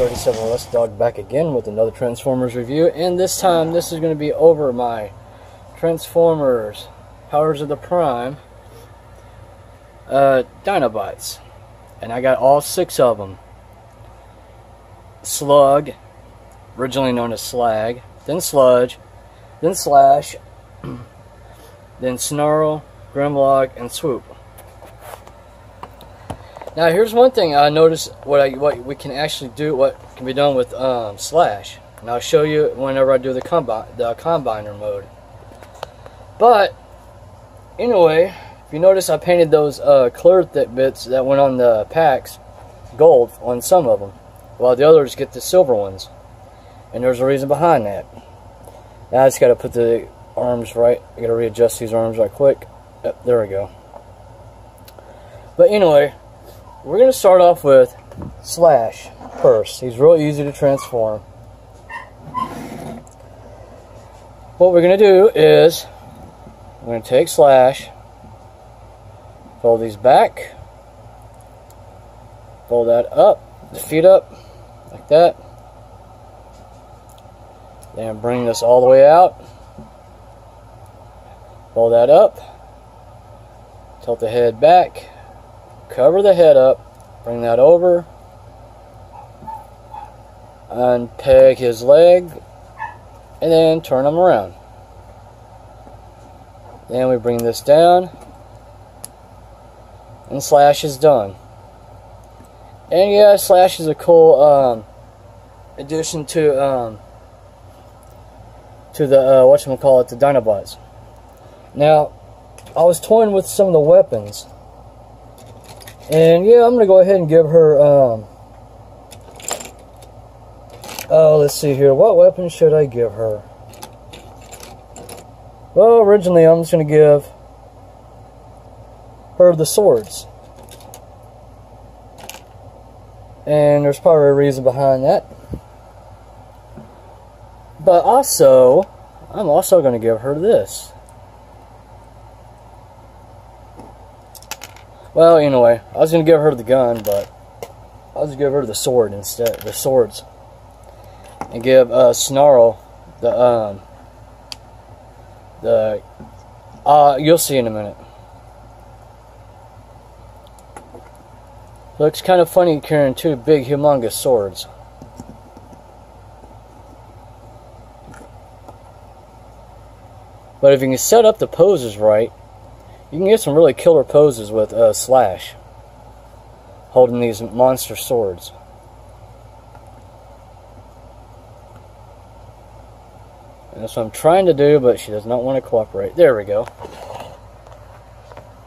37 Less Dog back again with another Transformers review, and this time this is going to be over my Transformers Powers of the Prime Dinobots, and I got all 6 of them. Slug, originally known as Slag, then Sludge, then Slash, then Snarl, Grimlock, and Swoop. Now here's one thing I noticed what we can actually do, what can be done with Slash, and I'll show you whenever I do the combiner mode. But anyway, if you notice, I painted those clear thick bits that went on the packs gold on some of them, while the others get the silver ones, and there's a reason behind that. Now I just got to put the arms right. I got to readjust these arms right quick. Yep, there we go. But anyway, we're going to start off with Slash first. He's real easy to transform. What we're going to do is we're going to take Slash, fold these back, fold that up, the feet up, like that. Then bring this all the way out, fold that up, tilt the head back, cover the head up, bring that over, unpeg his leg, and then turn him around. Then we bring this down, and Slash is done. And yeah, Slash is a cool addition to the whatchamacallit, the Dinobots. Now, I was toying with some of the weapons. And yeah, I'm going to go ahead and give her, let's see here. What weapon should I give her? Well, originally I'm just going to give her the swords. And there's probably a reason behind that. But also, I'm also going to give her this. Well, anyway, I was going to give her the gun, but I'll just give her the sword instead, the swords. And give Snarl you'll see in a minute. Looks kind of funny carrying 2 big, humongous swords. But if you can set up the poses right, you can get some really killer poses with Slash holding these monster swords. And that's what I'm trying to do, but she does not want to cooperate. There we go.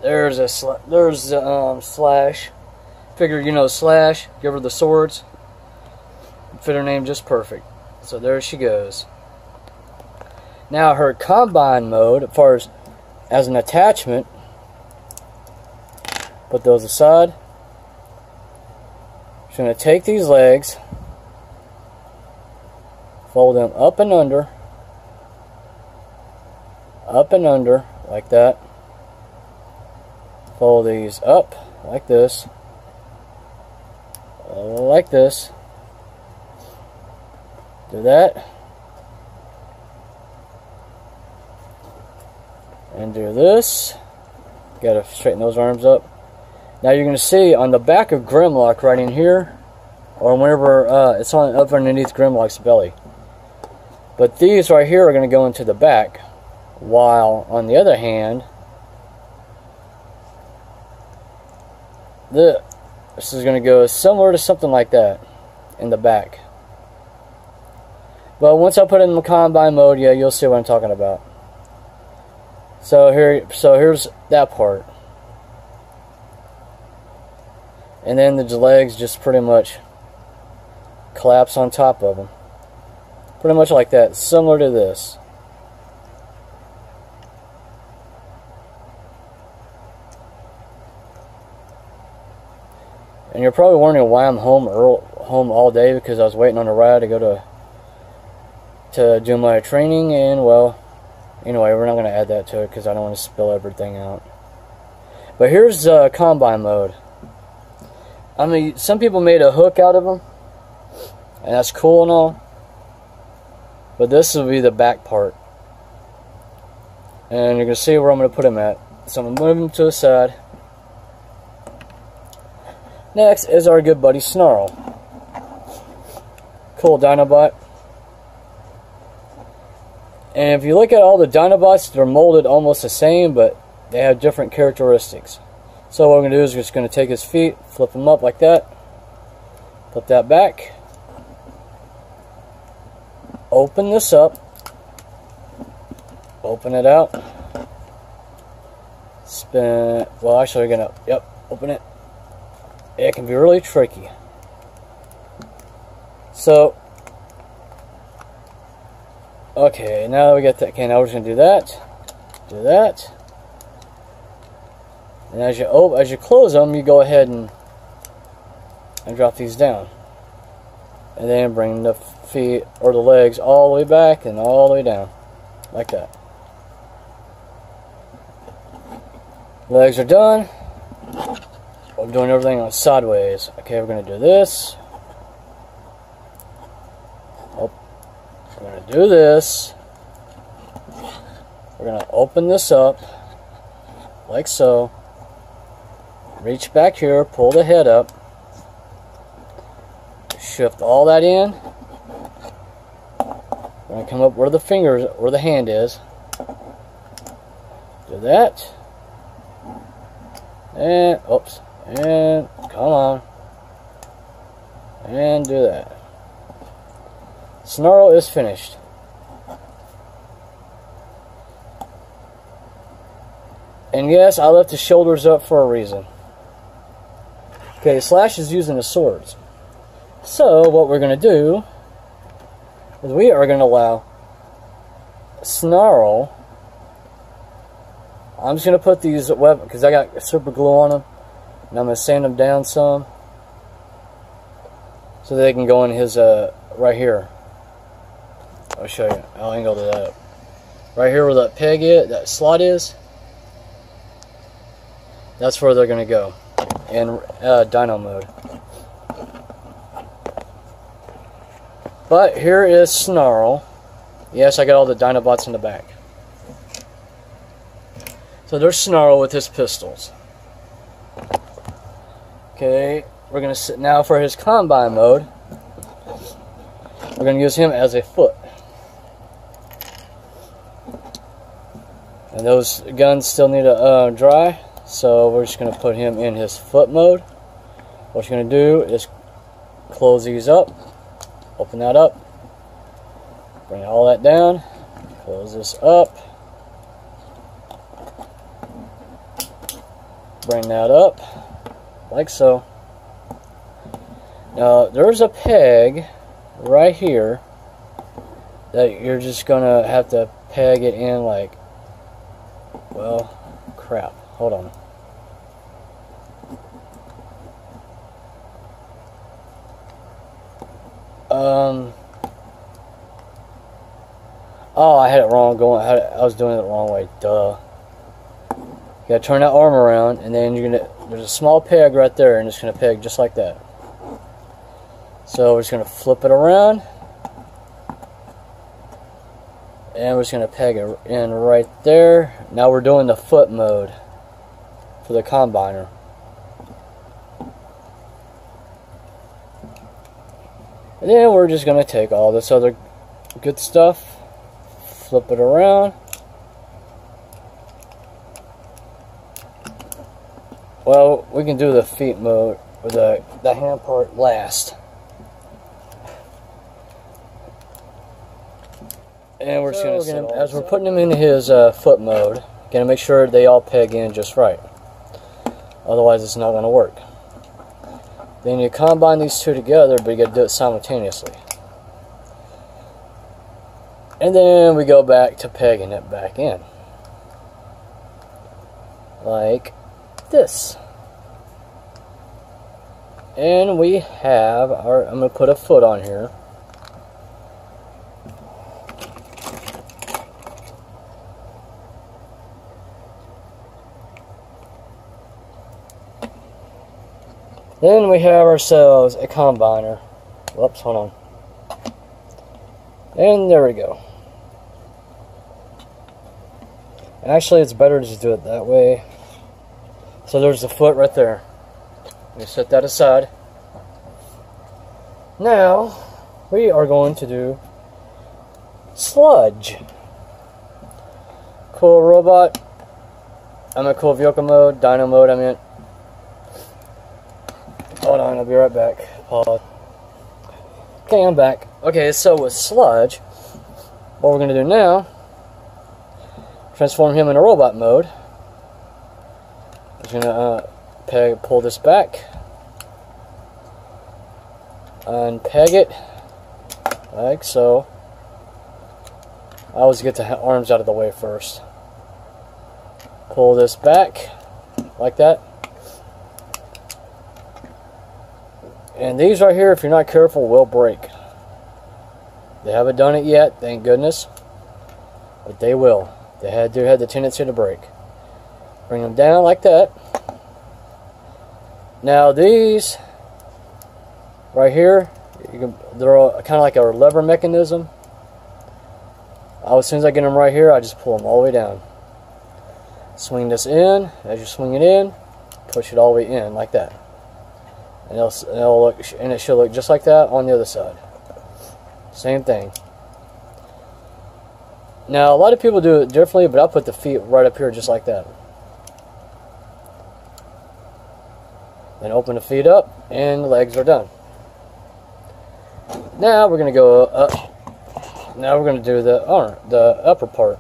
There's Slash. Figured, you know, Slash, give her the swords, fit her name just perfect. So there she goes. Now her combine mode, as far as an attachment, put those aside. She's going to take these legs, fold them up and under, like that. Fold these up like this, do that, and do this. Gotta straighten those arms up. Now you're going to see on the back of Grimlock right in here, or whenever it's on up underneath Grimlock's belly. But these right here are going to go into the back, while on the other hand, this is going to go similar to something like that in the back. But once I put it in the combine mode, yeah, you'll see what I'm talking about. So here's that part. And then the legs just pretty much collapse on top of them. Pretty much like that, similar to this. And you're probably wondering why I'm home all day, because I was waiting on a ride to go to do my training. And well, anyway, we're not going to add that to it because I don't want to spill everything out. But here's combine mode. I mean, some people made a hook out of them, And that's cool and all. But this will be the back part. And you're going to see where I'm going to put him at. So I'm going to move him to the side. Next is our good buddy Snarl. Cool Dinobot. And if you look at all the Dinobots, they're molded almost the same, but they have different characteristics. So what we're going to do is we're just going to take his feet, flip them up like that, flip that back, open this up, open it out, spin, well actually we're going to, yep, open it. It can be really tricky. So, okay, now that we got that, okay, now we're just going to do that, and as you close them, you go ahead and drop these down, and then bring the feet or the legs all the way back and all the way down, like that. Legs are done. I'm doing everything on sideways. Okay, we're going to do this. Oh, we're going to do this. We're going to open this up like so. Reach back here, pull the head up. Shift all that in. We're going to come up where the fingers, where the hand is. Do that. And, oops. And, come on. And do that. Snarl is finished. And yes, I left the shoulders up for a reason. Okay, Slash is using the swords. So, what we're going to do is we are going to allow Snarl. I'm just going to put these weapons, because I got super glue on them, and I'm going to sand them down some so they can go in his, right here. I'll show you. I'll angle that up. Right here where that peg is, that slot is, that's where they're going to go in Dino mode. But here is Snarl. Yes, I got all the Dinobots in the back. So there's Snarl with his pistols. Okay, we're going to sit now for his combine mode. We're going to use him as a foot. And those guns still need to dry, so we're just going to put him in his foot mode. What you're going to do is close these up, open that up, bring all that down, close this up, bring that up, like so. Now, there's a peg right here that you're just going to have to peg it in like, well, crap, hold on. Oh, I had it wrong I was doing it the wrong way, duh. You gotta turn that arm around, and then there's a small peg right there, and it's gonna peg just like that. So we're just gonna flip it around, and we're just gonna peg it in right there. Now we're doing the foot mode for the combiner. And then we're just gonna take all this other good stuff, flip it around. Well, we can do the feet mode, or the hand part last. And we're just gonna, as we're putting him in his foot mode, gonna make sure they all peg in just right. Otherwise, it's not gonna work. Then you combine these two together, but you gotta do it simultaneously. And then we go back to pegging it back in. Like this. And we have our, I'm going to put a foot on here. Then we have ourselves a combiner. Whoops, hold on. And there we go. Actually, it's better to just do it that way. So there's the foot right there. We set that aside. Now, we are going to do sludge. Cool robot. I'm in cool vehicle mode, dino mode I meant. Hold on, I'll be right back. Pause. Okay, I'm back. Okay, so with sludge, what we're going to do now, transform him in a robot mode. I'm going to pull this back, unpeg it, like so. I always get the arms out of the way first. Pull this back, like that. And these right here, if you're not careful, will break. They haven't done it yet, thank goodness. But they will. They do have the tendency to break. Bring them down like that. Now these right here, they're kind of like a lever mechanism. As soon as I get them right here, I just pull them all the way down. Swing this in. As you swing it in, push it all the way in like that. And it should look just like that on the other side. Same thing. Now a lot of people do it differently, but I'll put the feet right up here just like that. Then open the feet up, and the legs are done. Now we're going to go up. Now we're going to do the upper part.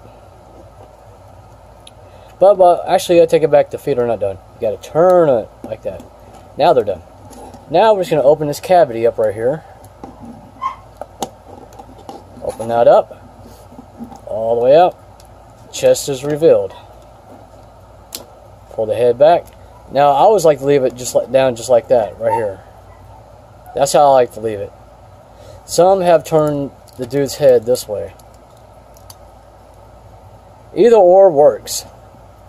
But actually, I take it back. The feet are not done. You got to turn it like that. Now they're done. Now we're just going to open this cavity up right here. Open that up. All the way up. Chest is revealed. Pull the head back. Now I always like to leave it down just like that, right here. That's how I like to leave it. Some have turned the dude's head this way. Either or works.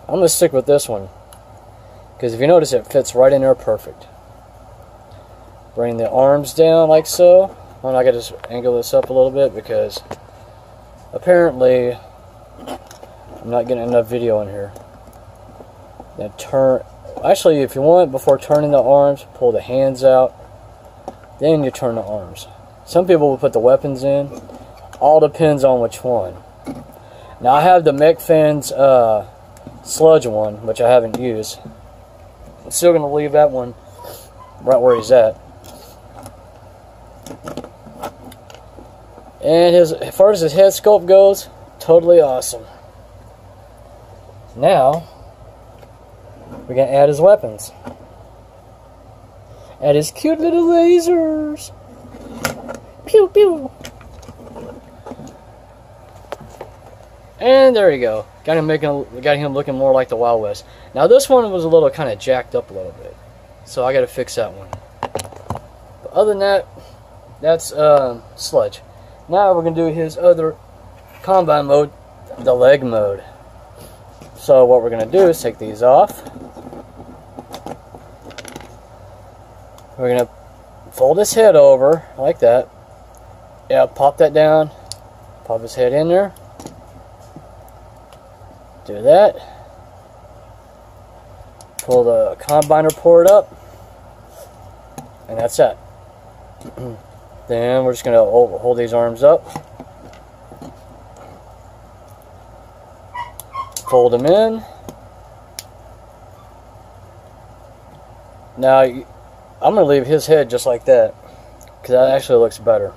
I'm going to stick with this one, because if you notice, it fits right in there perfect. Bring the arms down like so. Well, I got to just angle this up a little bit because apparently I'm not getting enough video in here. Then turn. Actually, if you want, before turning the arms, pull the hands out. Then you turn the arms. Some people will put the weapons in. All depends on which one. Now I have the MechFans sludge one, which I haven't used. I'm still going to leave that one right where he's at. And as far as his head sculpt goes, totally awesome. Now, we're going to add his weapons. Add his cute little lasers. Pew pew. And there you go. Got him looking more like the Wild West. Now this one was a little kind of jacked up a little bit, so I got to fix that one. But other than that, that's sludge. Now we're gonna do his other combine mode, the leg mode. So what we're gonna do is take these off. We're gonna fold his head over like that. Yeah, pop that down. Pop his head in there. Do that. Pull the combiner port up. And that's that. Then we're just going to hold these arms up. Fold them in. Now, I'm going to leave his head just like that, because that actually looks better.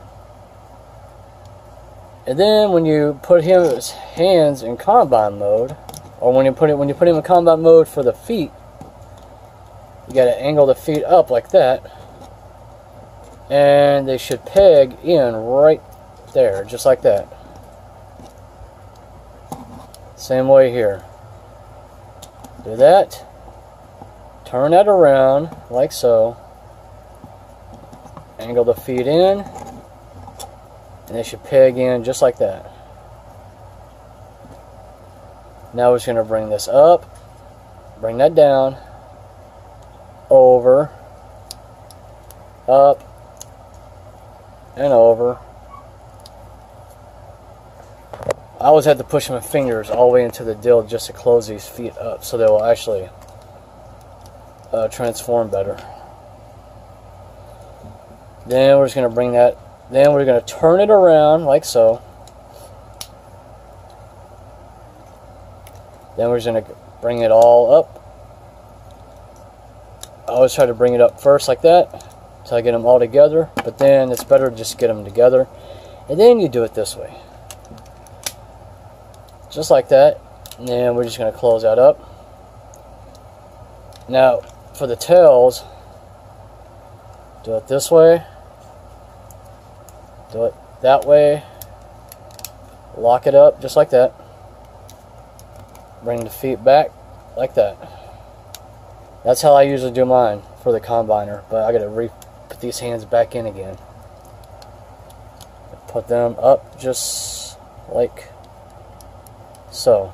And then when you put his hands in combine mode, or when you put him in combat mode for the feet, you got to angle the feet up like that, and they should peg in right there, just like that. Same way here. Do that. Turn that around like so. Angle the feet in, and they should peg in just like that. Now we're just going to bring this up, bring that down, over, up, and over, I always had to push my fingers all the way into the dill just to close these feet up so they will actually transform better. Then we're just going to bring that, then we're going to turn it around like so. Then we're just going to bring it all up. I always try to bring it up first like that until I get them all together, but then it's better to just get them together. And then you do it this way. Just like that. And then we're just going to close that up. Now, for the tails, do it this way. Do it that way. Lock it up just like that. Bring the feet back like that. That's how I usually do mine for the combiner, but I gotta put these hands back in again. Put them up just like so.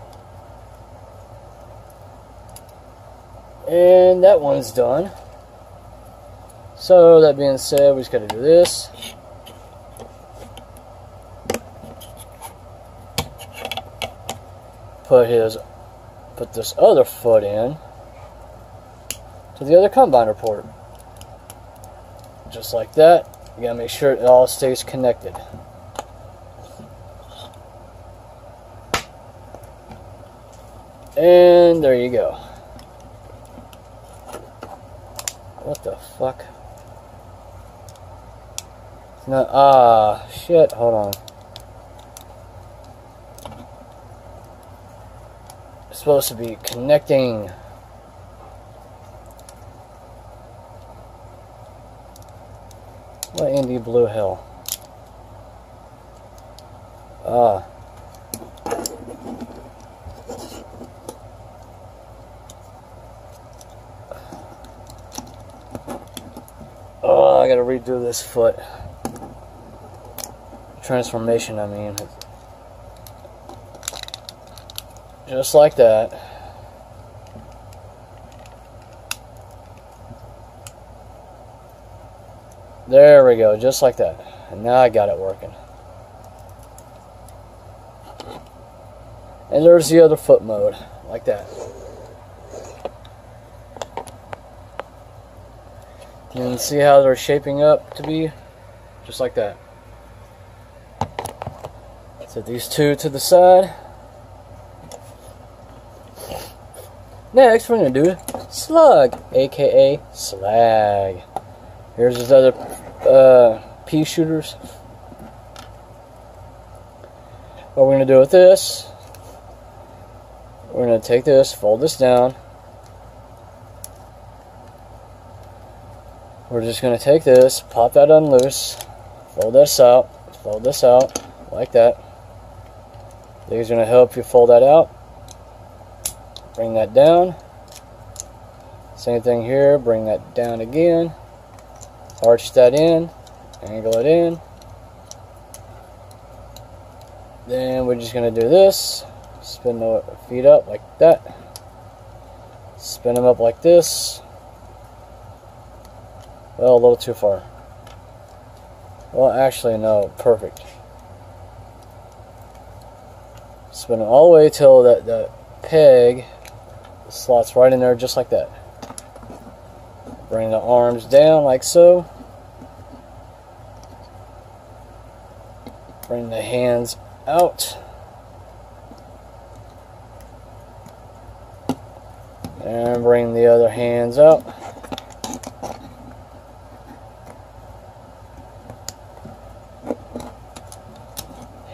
And that one's done. So that being said, we just gotta do this. Put this other foot in to the other combiner port. Just like that. You gotta make sure it all stays connected. And there you go. What the fuck? It's not, shit, hold on. It's supposed to be connecting. What Indy blue hell? Oh, I gotta redo this foot. Transformation, I mean. Just like that. There we go, just like that. And now I got it working. And there's the other foot mode, like that. You can see how they're shaping up to be, just like that. Set these two to the side. Next, we're going to do slug, aka slag. Here's his other pea shooters. What we're going to do with this, we're going to take this, fold this down. We're just going to take this, pop that on loose, fold this out, like that. These are going to help you fold that out. Bring that down. Same thing here, bring that down again. Arch that in, angle it in. Then we're just going to do this. Spin the feet up like that. Spin them up like this. Well, a little too far. Well, actually, no, perfect. Spin them all the way till the peg slots right in there, just like that. Bring the arms down like so. Bring the hands out. And bring the other hands out.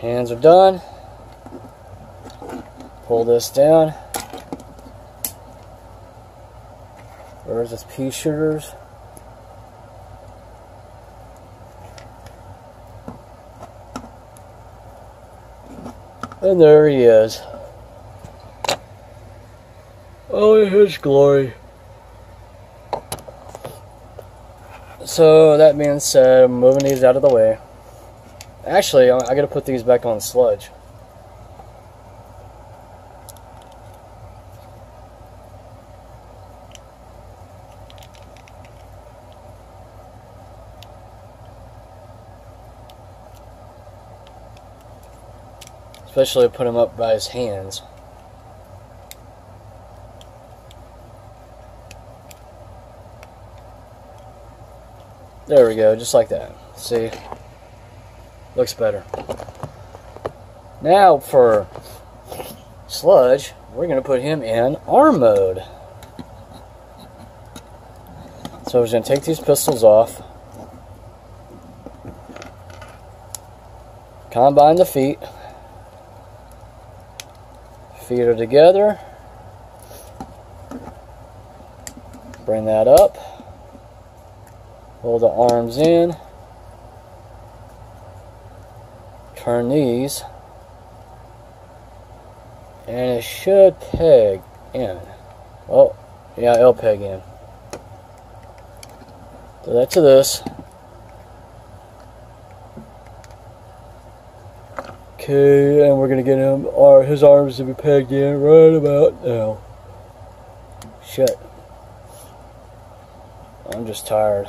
Hands are done. Pull this down. Where's his pea shooters? And there he is. Oh, his glory. So, that being said, I'm moving these out of the way. Actually, I gotta put these back on sludge. especially put him up by his hands. There we go, just like that. See? Looks better. Now for Sludge, we're going to put him in arm mode. So we're going to take these pistols off. Combine the feet. Feet are together. Bring that up. Hold the arms in. Turn these. And it should peg in. Oh, yeah, it'll peg in. Do that to this. Okay, and we're gonna get him his arms to be pegged in right about now. Shit. I'm just tired.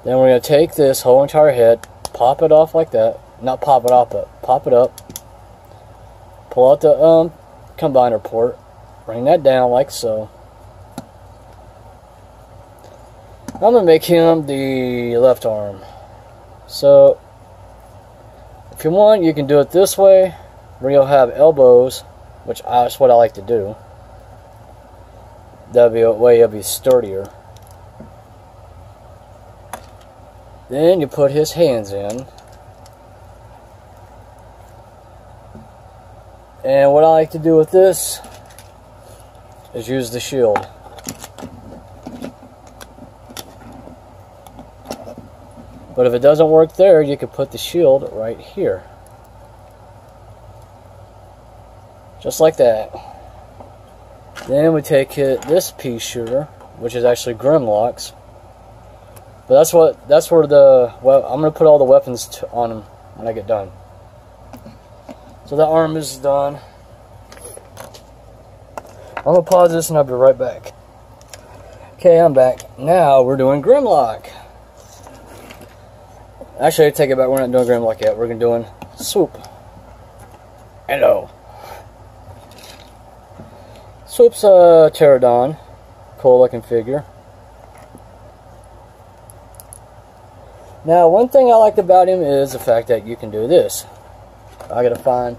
Then we're going to take this whole entire head, pop it off like that. Not pop it off, but pop it up. Pull out the combiner port. Bring that down like so. I'm going to make him the left arm. So, if you want, you can do it this way, where you'll have elbows, which is what I like to do. That'll be a way you'll be sturdier. Then you put his hands in. And what I like to do with this is use the shield. But if it doesn't work there, you can put the shield right here. Just like that. Then we take this pea shooter, which is actually Grimlock's. But that's where I'm gonna put all the weapons on him when I get done. So the arm is done. I'm gonna pause this and I'll be right back. Okay, I'm back. Now we're doing Grimlock. Actually, I take it back. We're not doing Grimlock yet. We're doing Swoop. Hello. Swoop's a pterodon. Cool looking figure. Now, one thing I liked about him is the fact that you can do this. I gotta find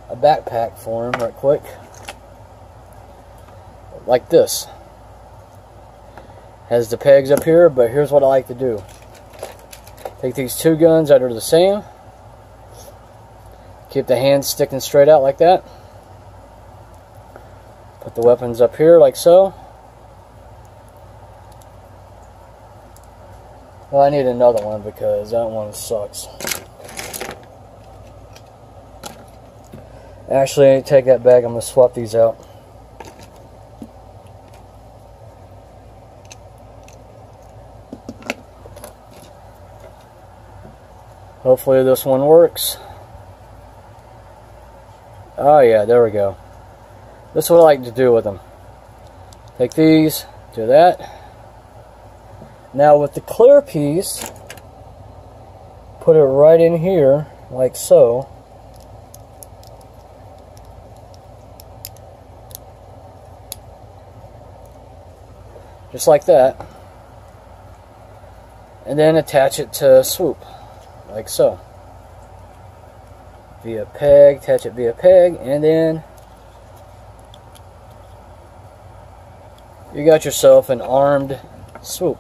a backpack for him right quick. Like this. Has the pegs up here, but here's what I like to do. Take these two guns that are the same. Keep the hands sticking straight out like that. Put the weapons up here like so. Well, I need another one because that one sucks. Actually, take that back. I'm going to swap these out. Hopefully this one works. Oh yeah, there we go. This is what I like to do with them. Take these, do that. Now with the clear piece, put it right in here, like so. Just like that. And then attach it to Swoop, like so. Via peg, attach it via peg, and then you got yourself an armed Swoop.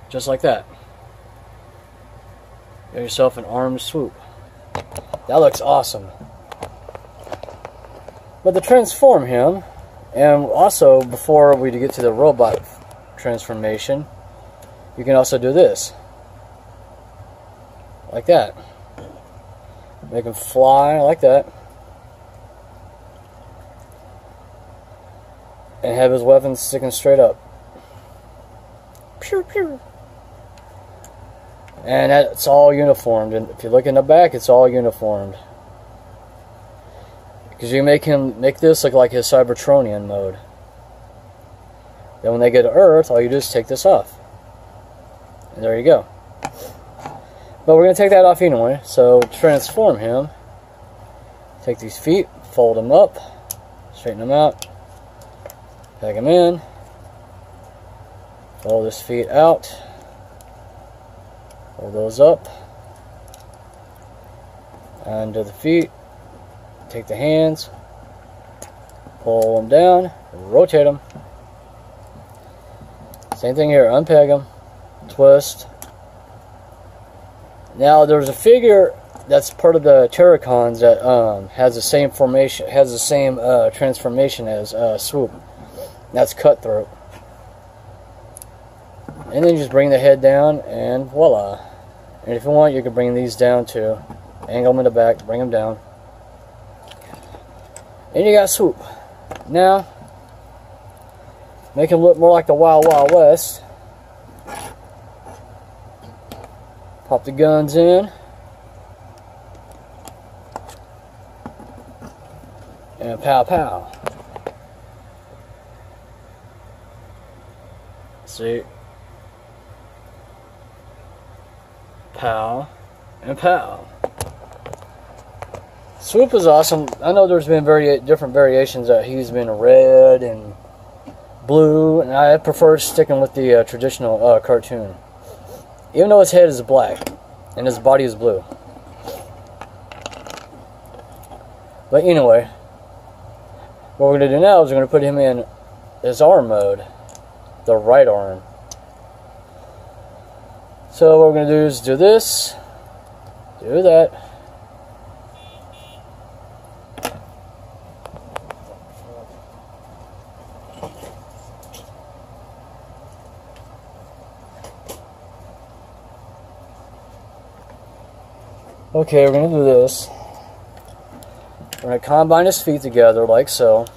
Just like that. You got yourself an armed Swoop. That looks awesome. But to transform him, and also before we get to the robot transformation, you can also do this. Like that. Make him fly like that. And have his weapons sticking straight up. Pew, pew. And it's all uniformed. And if you look in the back, it's all uniformed. Because you make this look like his Cybertronian mode. Then when they get to Earth, all you do is take this off. And there you go. But we're going to take that off anyway. So transform him. Take these feet, fold them up, straighten them out, peg them in, fold his feet out, fold those up, undo the feet, take the hands, pull them down, rotate them. Same thing here, unpeg them, twist. Now there's a figure that's part of the Terracons that has the same formation, has the same transformation as Swoop. That's Cutthroat. And then you just bring the head down and voila. And if you want, you can bring these down too. Angle them in the back, bring them down. And you got Swoop. Now, make him look more like the Wild Wild West. Pop the guns in. And pow pow. See? Pow and pow. Swoop is awesome. I know there's been different variations that he's been red and blue, and I prefer sticking with the traditional cartoon. Even though his head is black and his body is blue. But anyway, what we're going to do now is we're going to put him in his arm mode, the right arm. So what we're going to do is do this, do that. Okay, we're going to do this. We're going to combine his feet together like so.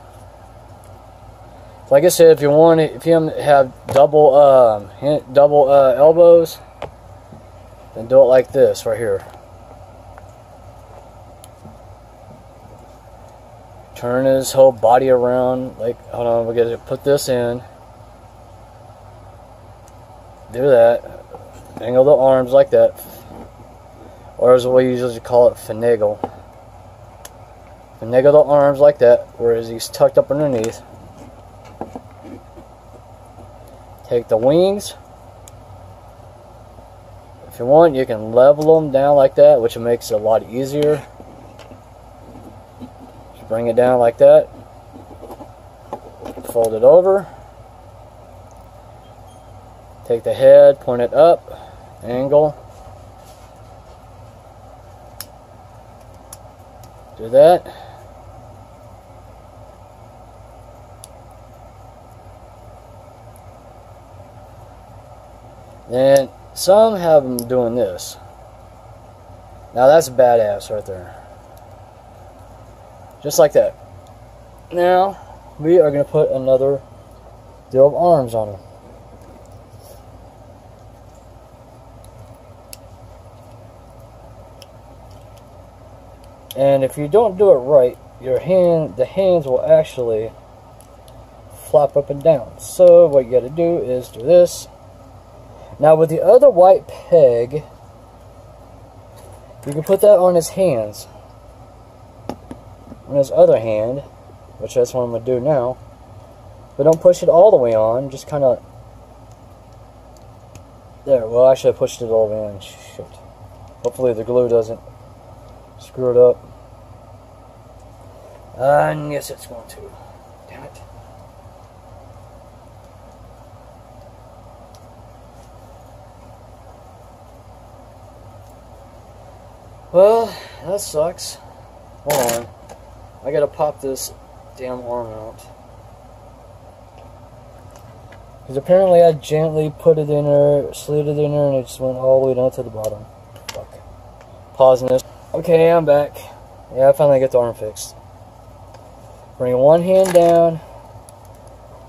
Like I said, if you want it, if you have double elbows, then do it like this right here. Turn his whole body around. Like, hold on, we're going to put this in. Do that. Angle the arms like that. Or as we usually call it, finagle. Finagle the arms like that, whereas he's tucked up underneath. Take the wings. If you want, you can level them down like that, which makes it a lot easier. Just bring it down like that. Fold it over. Take the head, point it up, angle. Do that. Then some have them doing this. Now that's badass right there. Just like that. Now we are going to put another deal of arms on him. And if you don't do it right, the hands will actually flop up and down. So what you got to do is do this. Now with the other white peg, you can put that on his hands. On his other hand, which that's what I'm going to do now. But don't push it all the way on, just kind of... There, well I should have pushed it all the way in. Shit. Hopefully the glue doesn't screw it up. And yes, it's going to. Damn it. Well, that sucks. Hold on. I gotta pop this damn arm out. Because apparently I gently put it in there, slid it in there, and it just went all the way down to the bottom. Fuck. Pausing this. Okay, I'm back. Yeah, I finally got the arm fixed. Bring one hand down,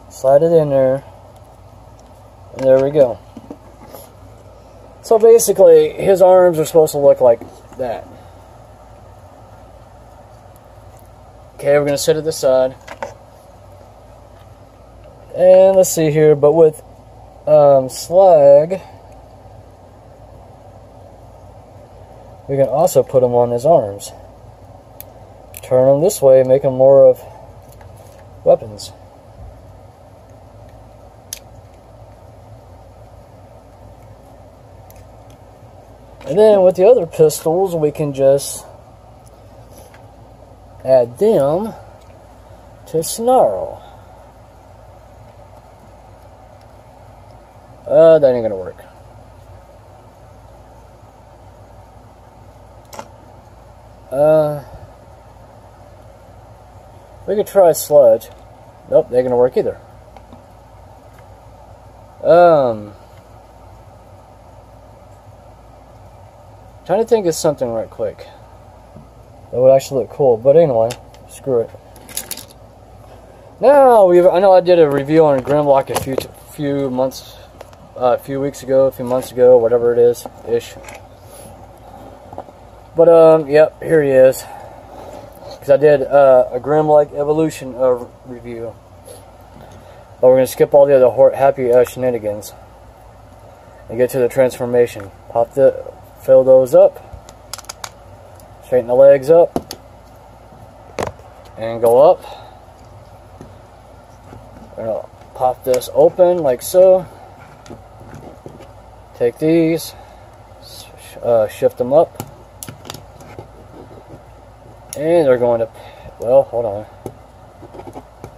slide it in there, and there we go. So basically, his arms are supposed to look like that. Okay, we're going to set it aside. And let's see here, but with slag, we can also put them on his arms. Turn them this way, make them more of weapons. And then with the other pistols, we can just add them to Snarl. That ain't gonna work. We could try Sludge. Nope, they ain't gonna work either. Trying to think of something right quick that would actually look cool, but anyway, screw it. Now I know I did a review on Grimlock a few months ago, whatever it is, ish. But yep, here he is. Because I did a Grimlock Evolution review, but we're gonna skip all the other happy shenanigans and get to the transformation. Fill those up, straighten the legs up, and go up. We're gonna pop this open like so. Take these, shift them up, and they're going to, well, hold on,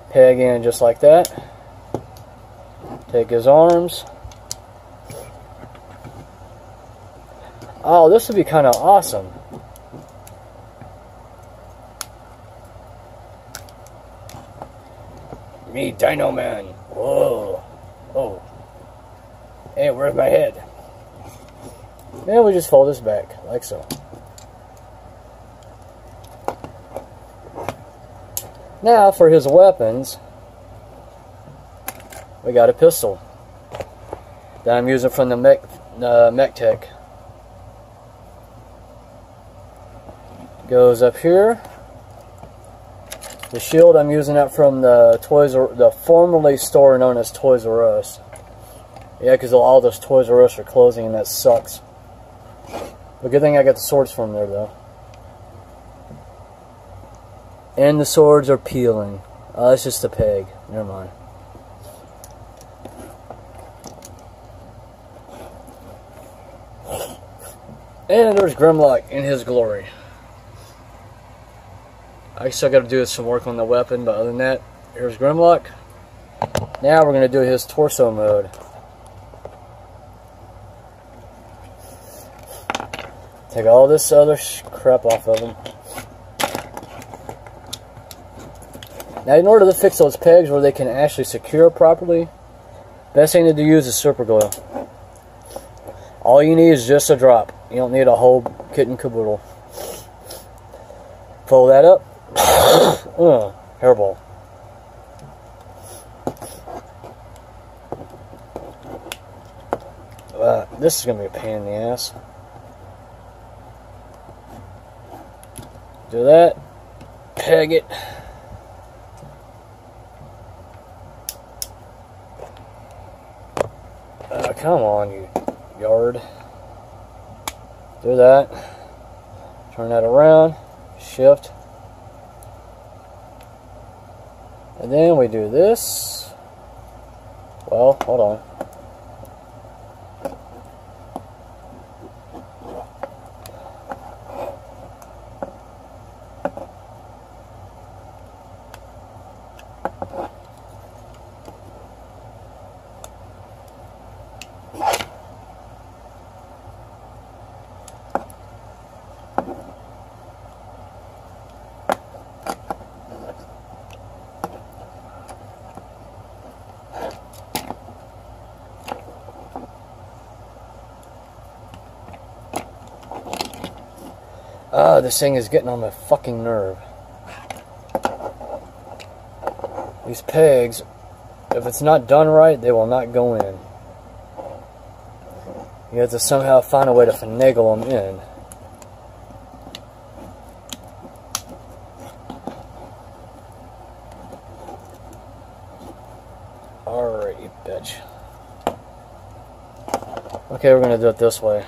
peg in just like that. Take his arms. Oh, this would be kind of awesome. Me, Dino Man. Whoa. Oh. Hey, where's my head? And we just fold this back, like so. Now, for his weapons, we got a pistol that I'm using from the Mech Tech. Goes up here. The shield, I'm using that from the formerly store known as Toys R Us. Yeah, because all those Toys R Us are closing, and that sucks. But good thing I got the swords from there, though. And the swords are peeling. Oh, that's just a peg. Never mind. And there's Grimlock in his glory. I still got to do some work on the weapon, but other than that, here's Grimlock. Now we're going to do his torso mode. Take all this other crap off of him. Now, in order to fix those pegs where they can actually secure properly, best thing to use is super glue. All you need is just a drop. You don't need a whole kit and caboodle. Fold that up. Hairball. This is going to be a pain in the ass. Do that. Peg it. Come on, you yard. Do that. Turn that around. Shift. And then we do this. Well, hold on. This thing is getting on my fucking nerve. These pegs, if it's not done right, they will not go in. You have to somehow find a way to finagle them in. Okay, we're gonna do it this way.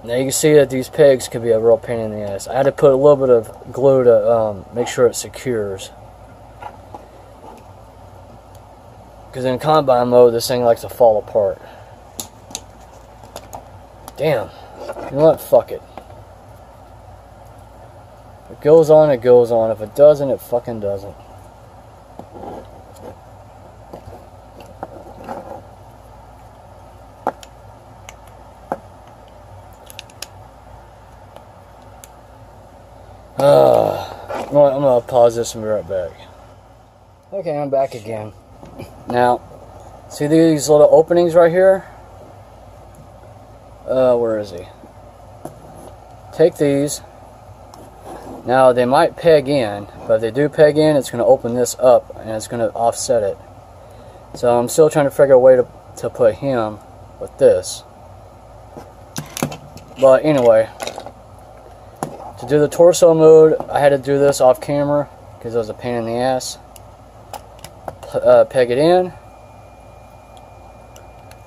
Now you can see that these pegs could be a real pain in the ass. I had to put a little bit of glue to make sure it secures. Because in combine mode, this thing likes to fall apart. Damn. You know what? Fuck it. If it goes on, it goes on. If it doesn't, it fucking doesn't. I'm gonna pause this and be right back. Okay, I'm back again. Now, see these little openings right here? Where is he? Take these. Now, they might peg in, but if they do peg in, it's gonna open this up and it's gonna offset it. So I'm still trying to figure a way to put him with this. But anyway, to do the torso mode, I had to do this off camera because it was a pain in the ass. Peg it in,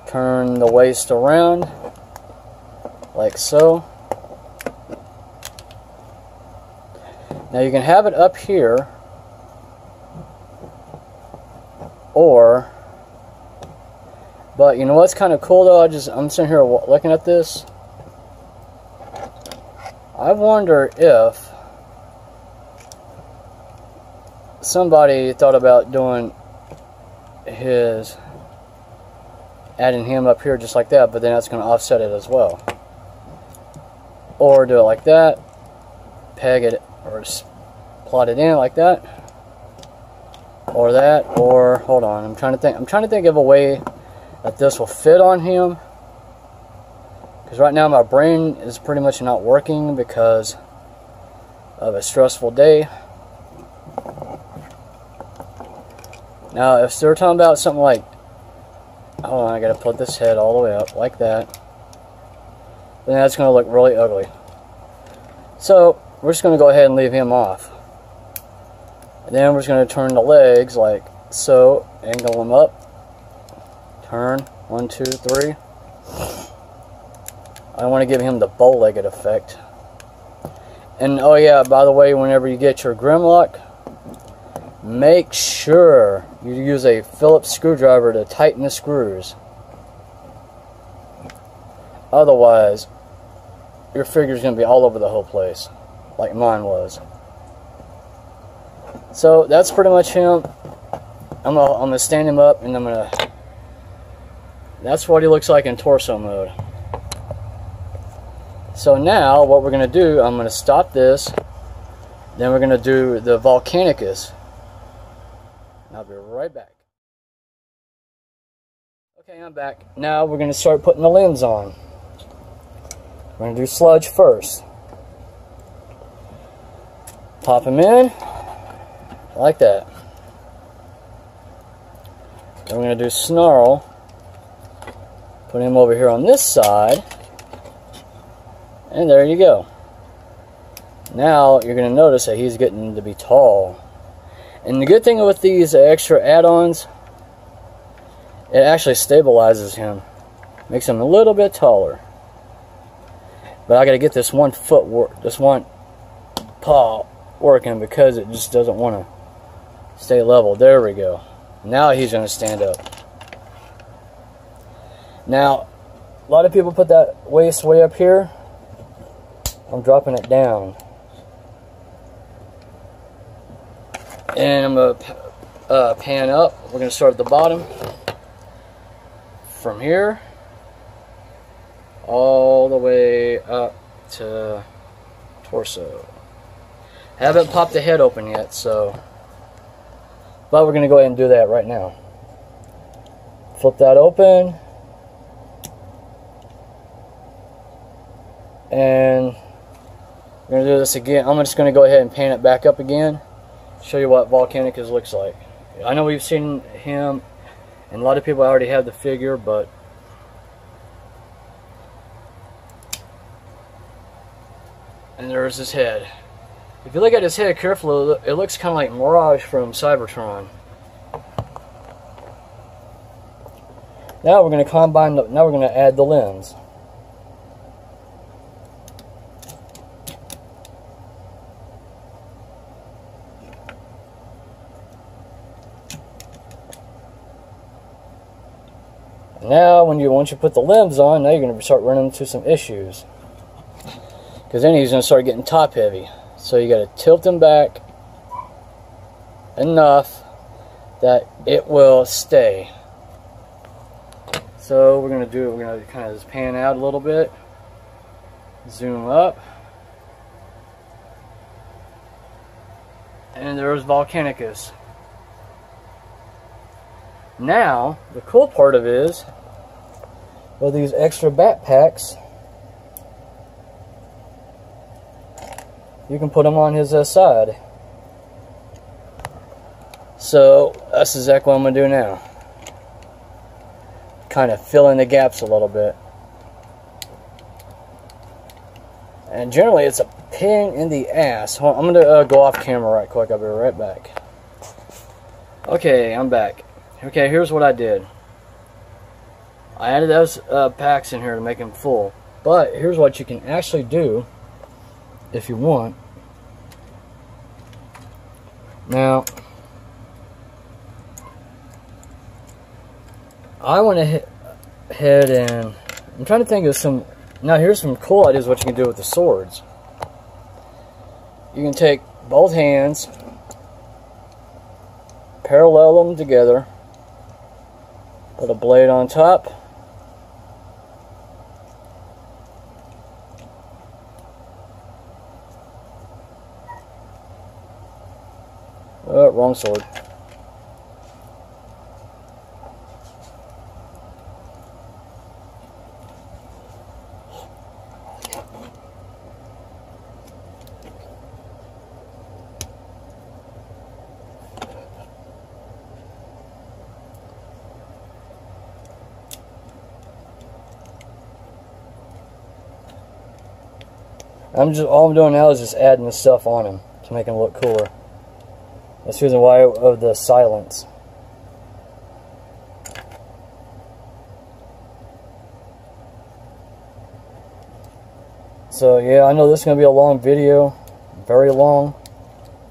turn the waist around like so. Now you can have it up here, but you know what's kind of cool though? I'm sitting here looking at this. I wonder if somebody thought about doing adding him up here just like that, but then that's going to offset it as well. Or do it like that, peg it or plot it in like that, or that, or hold on, I'm trying to think of a way that this will fit on him. Because right now my brain is pretty much not working because of a stressful day. Now, if they're talking about something like, hold on, I gotta put this head all the way up like that, then that's gonna look really ugly. So we're just gonna go ahead and leave him off. And then we're just gonna turn the legs like so, angle them up, turn 1, 2, 3. I want to give him the bow-legged effect. And oh yeah, by the way, whenever you get your Grimlock, make sure you use a Phillips screwdriver to tighten the screws. Otherwise, your figure's going to be all over the whole place, like mine was. So that's pretty much him. I'm gonna stand him up, and that's what he looks like in torso mode. So now, what we're going to do, I'm going to stop this, then we're going to do the Volcanicus. And I'll be right back. Okay, I'm back. Now we're going to start putting the limbs on. We're going to do sludge first. Pop him in, like that. Then we're going to do snarl. Put him over here on this side. And there you go. Now you're going to notice that he's getting to be tall. And the good thing with these extra add-ons, it actually stabilizes him. Makes him a little bit taller. But I got to get this one paw working because it just doesn't want to stay level. There we go. Now he's going to stand up. Now, a lot of people put that waist way up here. I'm dropping it down. And I'm going to pan up. We're going to start at the bottom. From here, all the way up to torso. Haven't popped the head open yet, so. But we're going to go ahead and do that right now. Flip that open. And we're going to do this again. I'm just going to go ahead and pan it back up again. Show you what Volcanicus looks like. I know we've seen him, and a lot of people already have the figure, but and there's his head. If you look at his head carefully, it looks kind of like Mirage from Cybertron. Now we're going to combine. Now we're going to add the lens. Now, once you put the limbs on, now you're going to start running into some issues, because then he's going to start getting top heavy. So you got to tilt him back enough that it will stay. So we're going to kind of just pan out a little bit, zoom up, and there's Volcanicus. Now, the cool part of it is, with these extra backpacks, you can put them on his side. So, that's exactly what I'm going to do now. Kind of fill in the gaps a little bit. And generally, it's a pain in the ass. Hold on, I'm going to go off camera right quick. I'll be right back. Okay, I'm back. Okay, here's what I did. I added those packs in here to make them full. But here's what you can actually do if you want. Now, I went ahead and I'm trying to think of some. Now, here's some cool ideas what you can do with the swords. You can take both hands, parallel them together, put a blade on top, wrong sword. All I'm doing now is just adding this stuff on him to make him look cooler. That's the reason why of the silence. So yeah, I know this is going to be a long video, very long,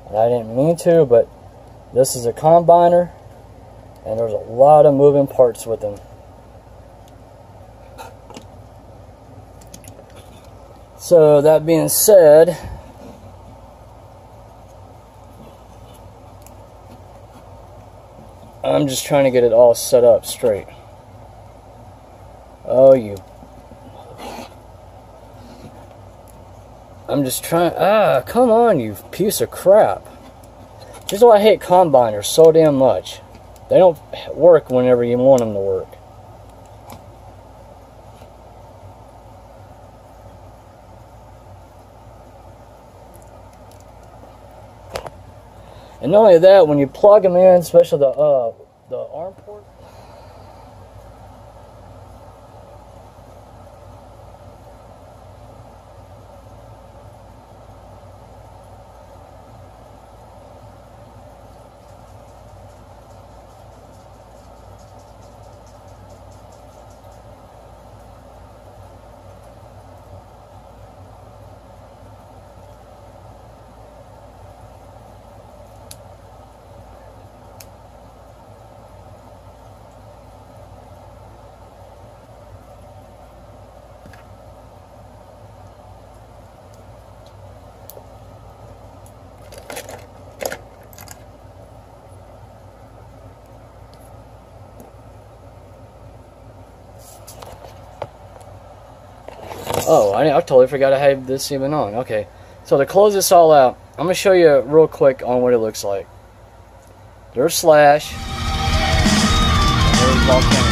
and I didn't mean to, but this is a combiner, and there's a lot of moving parts with them. So that being said, I'm just trying to get it all set up straight. Oh, you. I'm just trying. Come on, you piece of crap. This is why I hate combiners so damn much. They don't work whenever you want them to work. And not only that, when you plug them in, especially the arm port. Oh, I totally forgot I had this even on. Okay, so to close this all out, I'm going to show you real quick on what it looks like. There's Slash. There's Volcanicus.